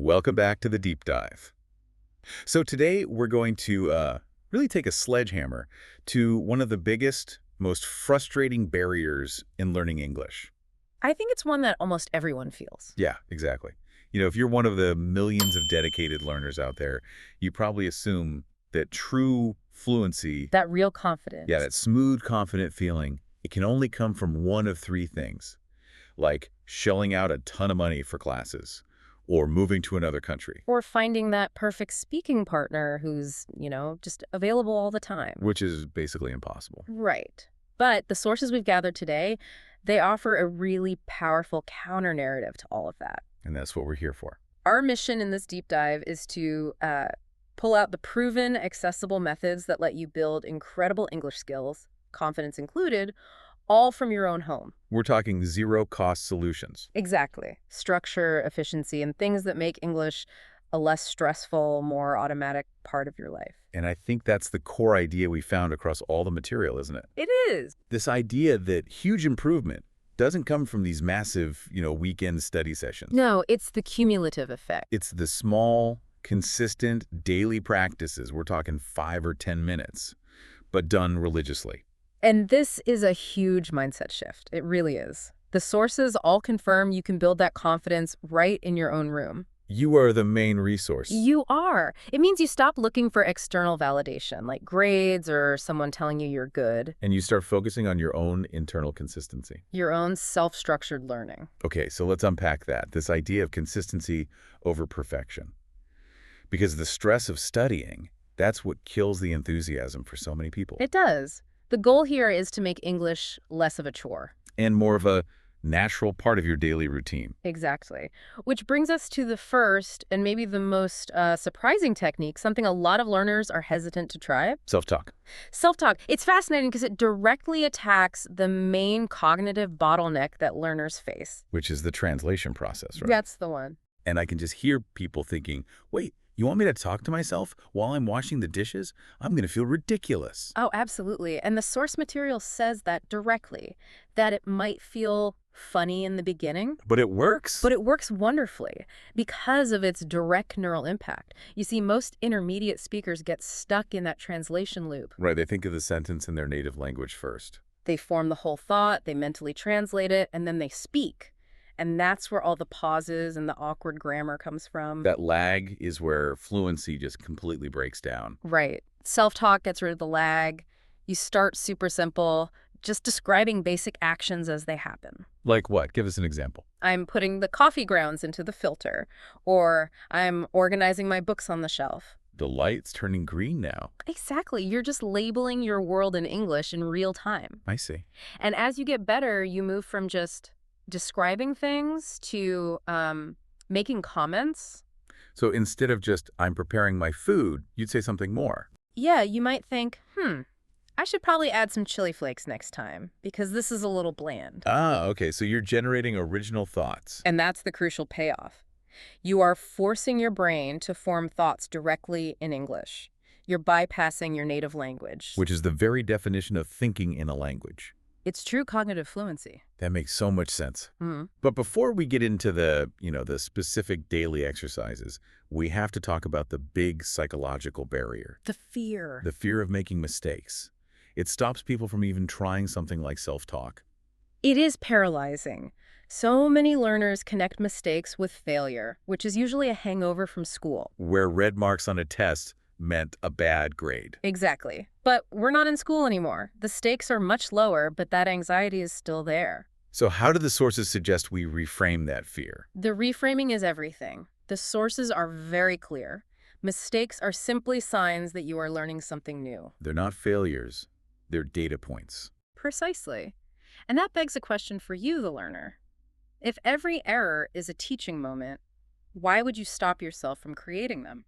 Welcome back to the deep dive. So today we're going to really take a sledgehammer to one of the biggest, most frustrating barriers in learning English. I think it's one that almost everyone feels. Yeah, exactly. If you're one of the millions of dedicated learners out there, you probably assume that true fluency, That real yeah, confidence. that smooth, confident feeling, it can only come from one of three things, like shelling out a ton of money for classes or moving to another country, Or finding that perfect speaking partner who's, just available all the time. which is basically impossible. Right. But the sources we've gathered today, they offer a really powerful counter-narrative to all of that. And that's what we're here for. Our mission in this deep dive is to pull out the proven, accessible methods that let you build incredible English skills, confidence included, all from your own home. We're talking zero-cost solutions. Exactly. Structure, efficiency, and things that make English a less stressful, more automatic part of your life. And I think that's the core idea we found across all the material, isn't it? It is. This idea that huge improvement doesn't come from these massive, weekend study sessions. No, it's the cumulative effect. It's the small, consistent, daily practices. We're talking 5 or 10 minutes, but done religiously. And this is a huge mindset shift. It really is. The sources all confirm you can build that confidence right in your own room. You are the main resource. You are. It means you stop looking for external validation, like grades or someone telling you you're good, And you start focusing on your own internal consistency. your own self-structured learning. Okay, so let's unpack that. This idea of consistency over perfection. Because the stress of studying, that's what kills the enthusiasm for so many people. It does. The goal here is to make English less of a chore. And more of a natural part of your daily routine. Exactly. Which brings us to the first and maybe the most surprising technique, something a lot of learners are hesitant to try. Self-talk. Self-talk. It's fascinating because it directly attacks the main cognitive bottleneck that learners face. Which is the translation process, right? That's the one. And I can just hear people thinking, wait, you want me to talk to myself while I'm washing the dishes? I'm going to feel ridiculous. Oh, absolutely. And the source material says that directly, that it might feel funny in the beginning. But it works. But it works wonderfully because of its direct neural impact. You see, most intermediate speakers get stuck in that translation loop. Right, they think of the sentence in their native language first. They form the whole thought, they mentally translate it, and then they speak. And that's where all the pauses and the awkward grammar comes from. That lag is where fluency just completely breaks down. Right. Self-talk gets rid of the lag. You start super simple, just describing basic actions as they happen. Like what? Give us an example. I'm putting the coffee grounds into the filter, or I'm organizing my books on the shelf. The light's turning green now. Exactly. You're just labeling your world in English in real time. I see. And as you get better, you move from just describing things to making comments. So instead of just, I'm preparing my food, you'd say something more. Yeah, you might think, I should probably add some chili flakes next time because this is a little bland. Ah, okay, so you're generating original thoughts. And that's the crucial payoff. You are forcing your brain to form thoughts directly in English. You're bypassing your native language. Which is the very definition of thinking in a language. It's true cognitive fluency. That makes so much sense. Mm. But before we get into the specific daily exercises, we have to talk about the big psychological barrier. The fear. The fear of making mistakes. It stops people from even trying something like self-talk. It is paralyzing. So many learners connect mistakes with failure, which is usually a hangover from school. Where red marks on a test meant a bad grade. Exactly. But we're not in school anymore. The stakes are much lower, but that anxiety is still there. So how do the sources suggest we reframe that fear? The reframing is everything. The sources are very clear. Mistakes are simply signs that you are learning something new. They're not failures. They're data points. Precisely. And that begs a question for you, the learner. If every error is a teaching moment, why would you stop yourself from creating them?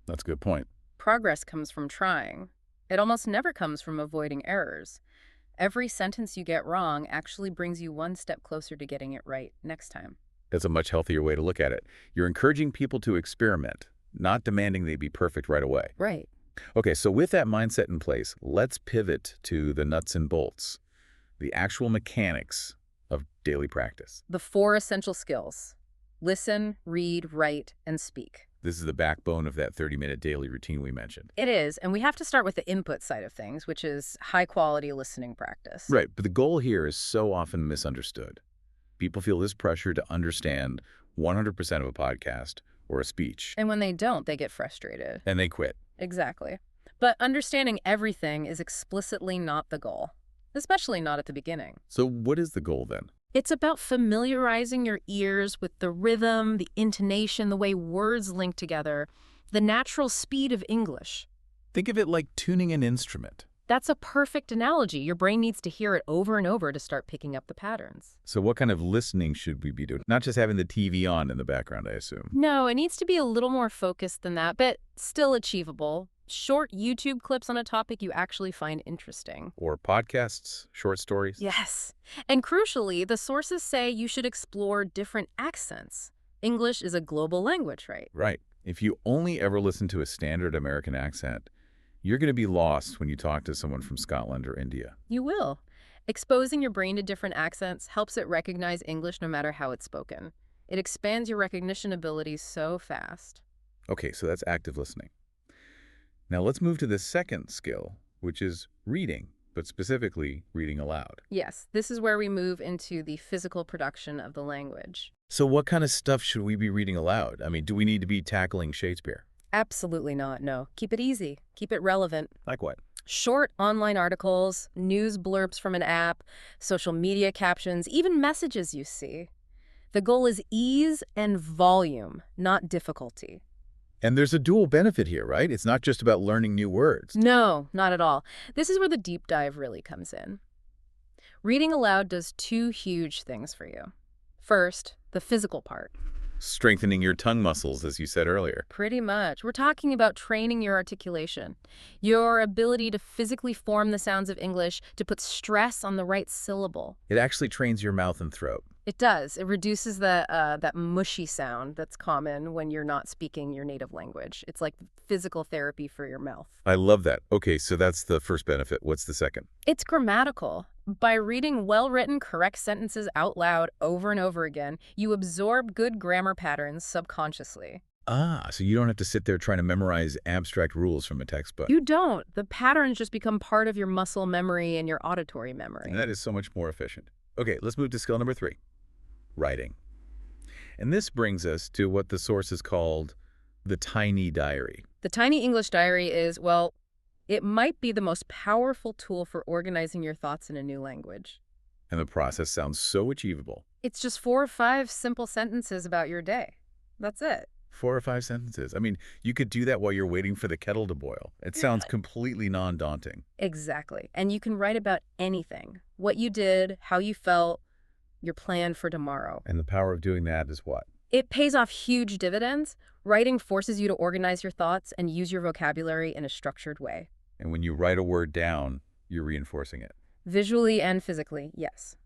That's a good point. Progress comes from trying. It almost never comes from avoiding errors. Every sentence you get wrong actually brings you one step closer to getting it right next time. That's a much healthier way to look at it. You're encouraging people to experiment, not demanding they be perfect right away. Right. Okay, so with that mindset in place, let's pivot to the nuts and bolts, the actual mechanics of daily practice. The 4 essential skills. Listen, read, write, and speak. This is the backbone of that 30-minute daily routine we mentioned. It is, and we have to start with the input side of things, which is high-quality listening practice. Right, but the goal here is so often misunderstood. People feel this pressure to understand 100% of a podcast or a speech, And when they don't, they get frustrated. and they quit. Exactly. But understanding everything is explicitly not the goal, especially not at the beginning. So what is the goal then? It's about familiarizing your ears with the rhythm, the intonation, the way words link together, the natural speed of English. Think of it like tuning an instrument. That's a perfect analogy. Your brain needs to hear it over and over to start picking up the patterns. So what kind of listening should we be doing? Not just having the TV on in the background, I assume. No, it needs to be a little more focused than that, but still achievable. Short YouTube clips on a topic you actually find interesting. Or podcasts, short stories. Yes. And crucially, the sources say you should explore different accents. English is a global language, right? Right. If you only ever listen to a standard American accent, you're going to be lost when you talk to someone from Scotland or India. You will. Exposing your brain to different accents helps it recognize English no matter how it's spoken. It expands your recognition abilities so fast. Okay, so that's active listening. Now let's move to the second skill, which is reading, but specifically reading aloud. Yes, this is where we move into the physical production of the language. So what kind of stuff should we be reading aloud? I mean, do we need to be tackling Shakespeare? Absolutely not, no. Keep it easy. Keep it relevant. Like what? Short online articles, news blurbs from an app, social media captions, even messages you see. The goal is ease and volume, not difficulty. And there's a dual benefit here, right? It's not just about learning new words. No, not at all. This is where the deep dive really comes in. Reading aloud does two huge things for you. First, the physical part. Strengthening your tongue muscles, as you said earlier. Pretty much. We're talking about training your articulation, your ability to physically form the sounds of English, to put stress on the right syllable. It actually trains your mouth and throat. It does. It reduces that mushy sound that's common when you're not speaking your native language. It's like physical therapy for your mouth. I love that. Okay, so that's the first benefit. What's the second? It's grammatical. By reading well-written, correct sentences out loud over and over again, you absorb good grammar patterns subconsciously. Ah, so you don't have to sit there trying to memorize abstract rules from a textbook. You don't. The patterns just become part of your muscle memory and your auditory memory. And that is so much more efficient. Okay, let's move to skill number 3, writing. And this brings us to what the source is called the tiny diary. The Tiny English Diary is, well, it might be the most powerful tool for organizing your thoughts in a new language. And the process sounds so achievable. It's just 4 or 5 simple sentences about your day. That's it. 4 or 5 sentences. I mean, you could do that while you're waiting for the kettle to boil. It sounds completely non-daunting. Exactly. And you can write about anything. What you did, how you felt, your plan for tomorrow. And the power of doing that is what? It pays off huge dividends. Writing forces you to organize your thoughts and use your vocabulary in a structured way. And when you write a word down, you're reinforcing it. Visually and physically, yes.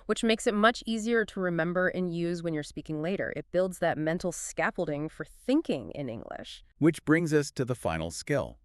Which makes it much easier to remember and use when you're speaking later. It builds that mental scaffolding for thinking in English. Which brings us to the final skill,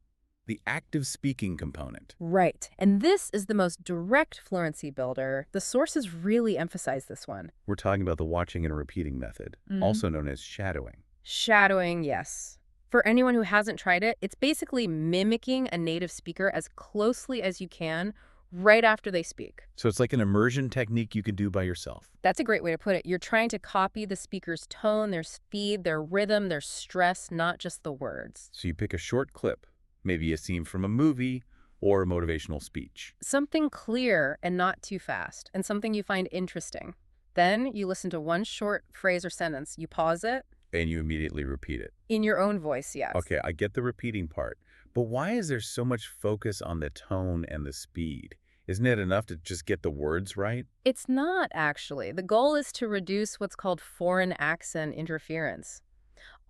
the active speaking component. Right. And this is the most direct fluency builder. The sources really emphasize this one. We're talking about the watching and repeating method, also known as shadowing. Shadowing, yes. For anyone who hasn't tried it, it's basically mimicking a native speaker as closely as you can right after they speak. So it's like an immersion technique you can do by yourself. That's a great way to put it. You're trying to copy the speaker's tone, their speed, their rhythm, their stress, not just the words. So you pick a short clip, maybe a scene from a movie or a motivational speech. Something clear and not too fast, and something you find interesting. Then you listen to one short phrase or sentence, you pause it. And you immediately repeat it. In your own voice, yes. Okay, I get the repeating part. But why is there so much focus on the tone and the speed? Isn't it enough to just get the words right? It's not, actually. The goal is to reduce what's called foreign accent interference.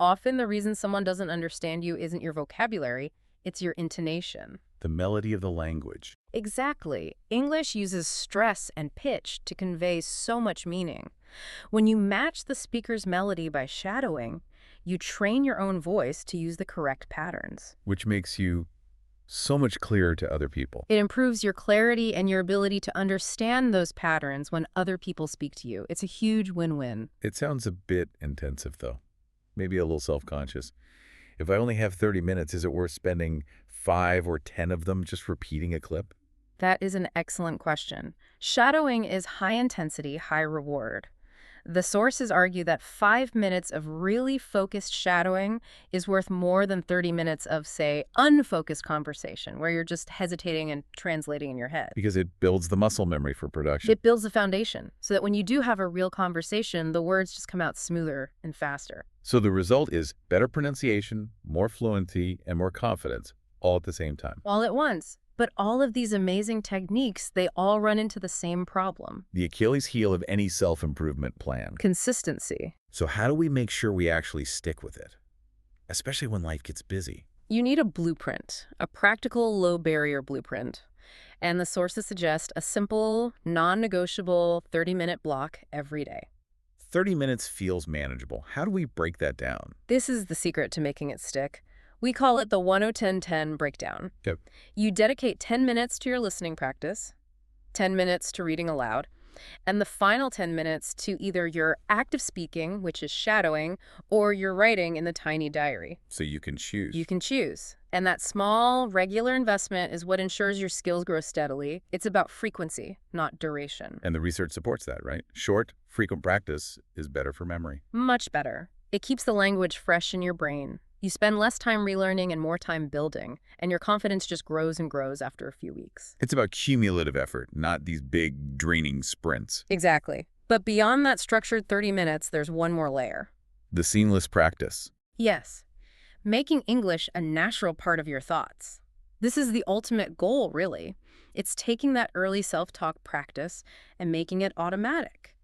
Often the reason someone doesn't understand you isn't your vocabulary, it's your intonation. The melody of the language. Exactly. English uses stress and pitch to convey so much meaning. When you match the speaker's melody by shadowing, you train your own voice to use the correct patterns. Which makes you So much clearer to other people. It improves your clarity and your ability to understand those patterns when other people speak to you. It's a huge win-win. It sounds a bit intensive, though. Maybe a little self-conscious. If I only have 30 minutes, is it worth spending 5 or 10 of them just repeating a clip? That is an excellent question. Shadowing is high intensity, high reward. The sources argue that 5 minutes of really focused shadowing is worth more than 30 minutes of, say, unfocused conversation, where you're just hesitating and translating in your head. Because it builds the muscle memory for production. It builds a foundation so that when you do have a real conversation, the words just come out smoother and faster. So the result is better pronunciation, more fluency, and more confidence, all at the same time. All at once. But all of these amazing techniques, they all run into the same problem. The Achilles heel of any self-improvement plan. Consistency. So how do we make sure we actually stick with it? Especially when life gets busy. You need a blueprint, a practical, low-barrier blueprint. And the sources suggest a simple, non-negotiable 30-minute block every day. 30 minutes feels manageable. How do we break that down? This is the secret to making it stick. We call it the 1-0-10-10 breakdown. Yep. You dedicate 10 minutes to your listening practice, 10 minutes to reading aloud, and the final 10 minutes to either your active speaking, which is shadowing, or your writing in the tiny diary. So you can choose. You can choose. And that small, regular investment is what ensures your skills grow steadily. It's about frequency, not duration. And the research supports that, right? Short, frequent practice is better for memory. Much better. It keeps the language fresh in your brain. You spend less time relearning and more time building, and your confidence just grows and grows after a few weeks. It's about cumulative effort, not these big, draining sprints. Exactly. But beyond that structured 30 minutes, there's one more layer. The seamless practice. Yes. Making English a natural part of your thoughts. This is the ultimate goal, really. It's taking that early self-talk practice and making it automatic.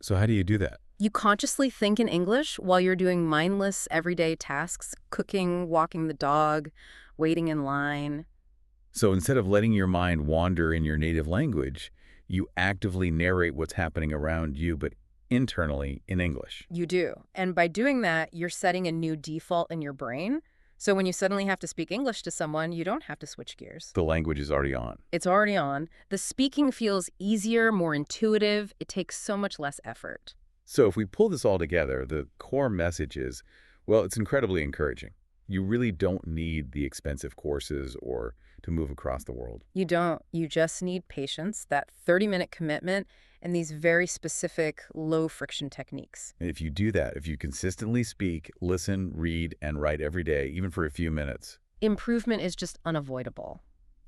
So how do you do that? You consciously think in English while you're doing mindless everyday tasks, cooking, walking the dog, waiting in line. So instead of letting your mind wander in your native language, you actively narrate what's happening around you, but internally in English. You do. And by doing that, you're setting a new default in your brain. So when you suddenly have to speak English to someone, you don't have to switch gears. The language is already on. It's already on. The speaking feels easier, more intuitive. It takes so much less effort. So if we pull this all together, the core message is, well, it's incredibly encouraging. You really don't need the expensive courses or to move across the world. You don't. You just need patience, that 30-minute commitment, and these very specific low-friction techniques. And if you do that, if you consistently speak, listen, read, and write every day, even for a few minutes, Improvement is just unavoidable.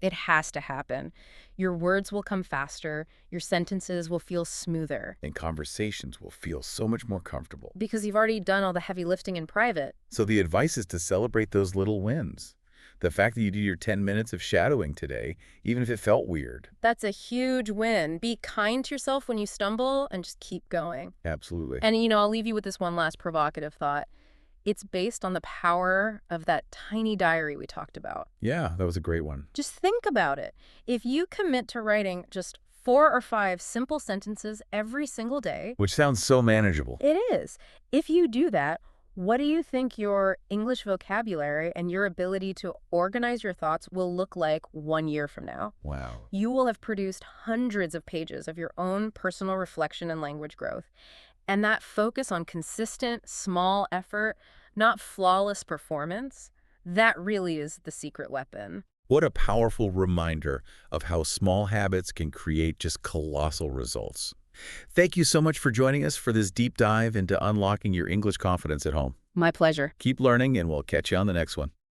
It has to happen. Your words will come faster, your sentences will feel smoother. and conversations will feel so much more comfortable. Because you've already done all the heavy lifting in private. So the advice is to celebrate those little wins. The fact that you did your 10 minutes of shadowing today, even if it felt weird. That's a huge win. Be kind to yourself when you stumble and just keep going. Absolutely. And, I'll leave you with this one last provocative thought. It's based on the power of that tiny diary we talked about. Yeah, that was a great one. Just think about it. If you commit to writing just 4 or 5 simple sentences every single day, Which sounds so manageable. it is. If you do that, what do you think your English vocabulary and your ability to organize your thoughts will look like 1 year from now? Wow. You will have produced hundreds of pages of your own personal reflection and language growth. And that focus on consistent, small effort, not flawless performance, that really is the secret weapon. What a powerful reminder of how small habits can create just colossal results. Thank you so much for joining us for this deep dive into unlocking your English confidence at home. My pleasure. Keep learning, and we'll catch you on the next one.